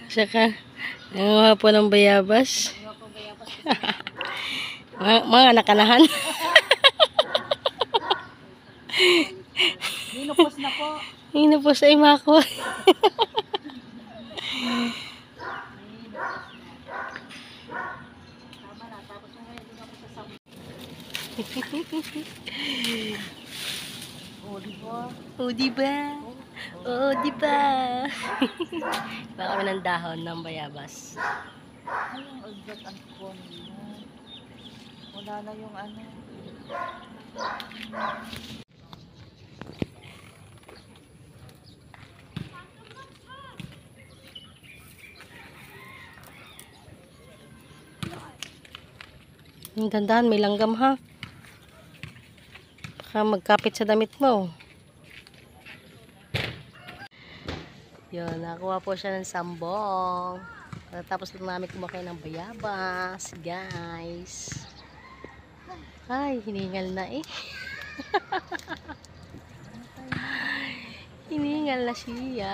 Saka, nanguha po ng bayabas. Mga nakanahan. Minupos na po. Minupos ay mako. Tama na. Tapos ngayon doon ako sa sabi. Oh, diba? Oh, diba? Oh, diba? Baka kami ng dahon ng bayabas. Ay, yung ugat ang phone mo. Wala na yung ano. Dandahan, may langgam ha. Baka magkapit sa damit mo. Yun, nakuha po siya ng sambong. Tapos lang namin kumakain ng bayabas, guys. Ay, hiningal na eh. Hiningal na siya.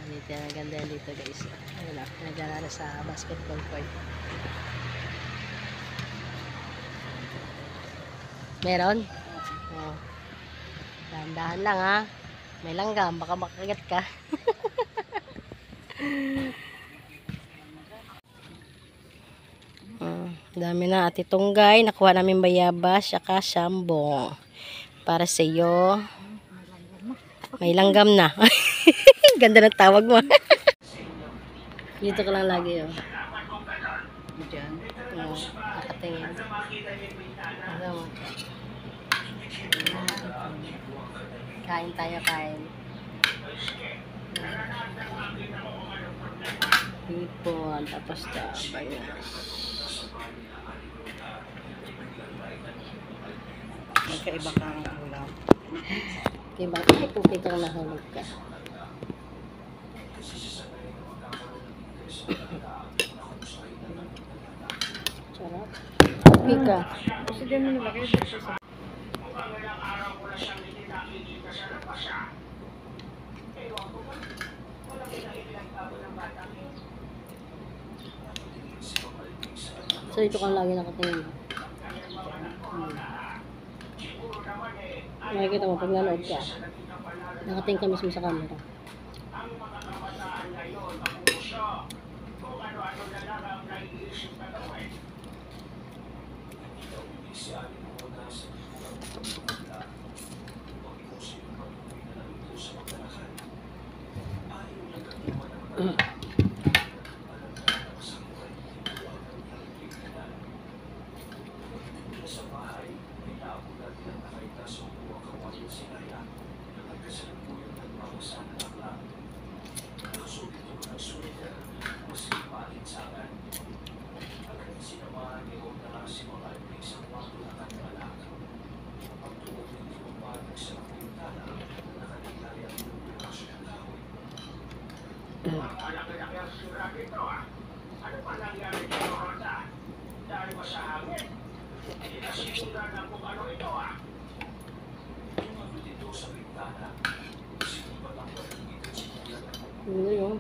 Dito, ang ganda yan dito guys. Ayun na, nagdala sa basketball court. Meron? Oh. Dahan-dahan lang ha. May langgam, baka makagat ka. Dami na ati tunggay. Nakuha namin bayabas, saka sambong. Para sa iyo. May langgam na. Ganda ng tawag mo. Dito ka lang lagi oh. Diyan. Oh, nakatingin. Ano mo? Kain tayo, kain. Hipon, tapos bayabas. Magkaiba kang ulam. Okay, bakit pupito kung nahulog ka? Sarap. Pika. Kasi ganun nilagay dito sa... So, ito kang lagi nakatingin. Makikita mo pag nanood ka. Nakatingin ka mismo sa camera. Ano pa nangyari dito, Ronda? Dahil ba sa hangin? Hindi na sinulan ng kung ano ito, ah. Tumagod dito sa bintana. Sinipat ang paligid at sinulan ng Ano yun?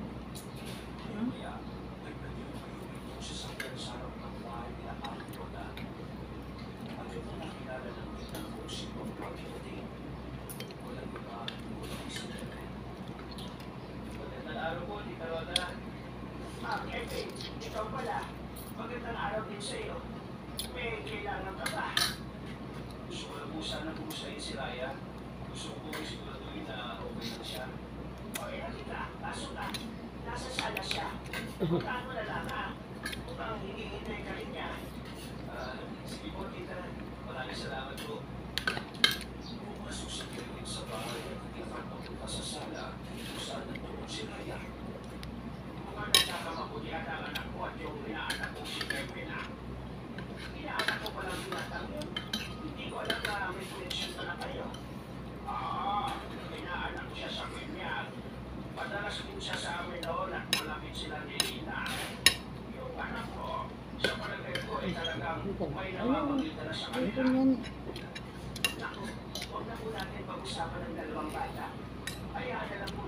kaya nagpagyo ito sa sakyan sa harap ng bahay nila ang Ronda. At ito nakilala ng kitang kung sino ang pagkiting. Walang iba, walang sila. Magandang araw po, Tita Ronda. Epe, ikaw pala. Magandang araw din sa iyo. May kailangan ka ba? Gusto ko lang po sana po sa si Raya. Gusto ko po siguraduhin na okay na siya. Okay na kita. Kaso na. Nasa sala siya. Magkano na lang ha? Mukhang hihintay ka rin niya. Sige po, tita. Maraming salamat po. Pumasok sa kirin sa bahay at ikat papunta sa sala kung saan nandoon si Raya. Mukhang nagkakamabuti at ang anak ko at yung inaanak ko si Kevin na. Inaanak ko palang binatang yun. Hindi ko alam na may connection pa na kayo. Inaanak siya sa kanya. Madalas din siya sa amin noon at malapit sila ni Lina. Yung anak ko, sa palagay ko ay talagang may namamagitan na sa kanya. Naku, huwag na po natin natin pag-usapan ng dalawang bata. Hayaan na lang po